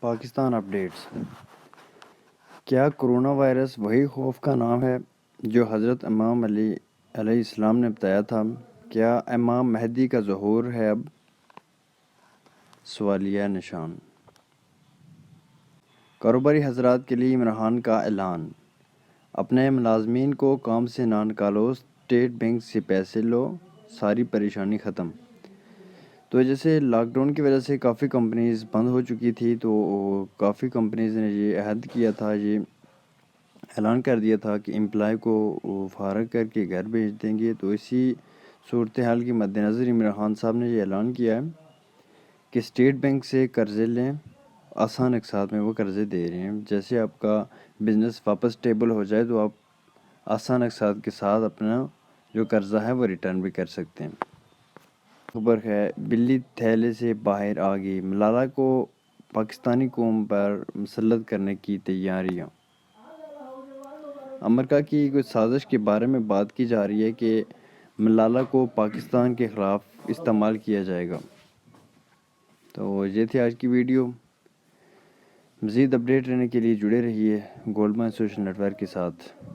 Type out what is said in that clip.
Pakistan updates. کیا corona virus وہی خوف کا نام ہے جو حضرت امام علی علیہ السلام نے بتایا تھا؟ کیا امام مہدی کا ظہور ہے اب؟ سوالیہ نشان۔ کاروباری حضرات کے لیے امتحان کا اعلان۔ اپنے ملازمین کو کام سے نہ نکالو، اسٹیٹ بینک سے پیسے لو، ساری پریشانی ختم۔ تو جیسے لاک ڈاؤن کی وجہ سے کافی کمپنیز بند ہو چکی تھی، تو کافی کمپنیز نے یہ عہد کیا تھا، یہ اعلان کر دیا تھا کہ امپلائی کو فارغ کر کے گھر بھیج دیں گے۔ تو اسی صورتحال کے مد نظر عمران خان صاحب نے یہ اعلان کیا ہے کہ اسٹیٹ بینک سے قرضے لیں، آسان اقساط میں وہ قرضے دے رہے ہیں۔ جیسے آپ کا بزنس واپس اسٹیبل ہو جائے تو آپ آسان اقساط کے ساتھ اپنا جو قرضہ ہے وہ ریٹرن بھی کر سکتے ہیں۔ خبر ہے بلی تھیلے سے باہر آ گئی، ملالہ کو پاکستانی قوم پر مسلط کرنے کی تیاریاں۔ امریکہ کی کوئی سازش کے بارے میں بات کی جا رہی ہے کہ ملالہ کو پاکستان کے خلاف استعمال کیا جائے گا۔ تو یہ تھی آج کی ویڈیو۔ مزید اپڈیٹ رہنے کے لیے جڑے رہیے گولڈمن سوشل نیٹ ورک کے ساتھ۔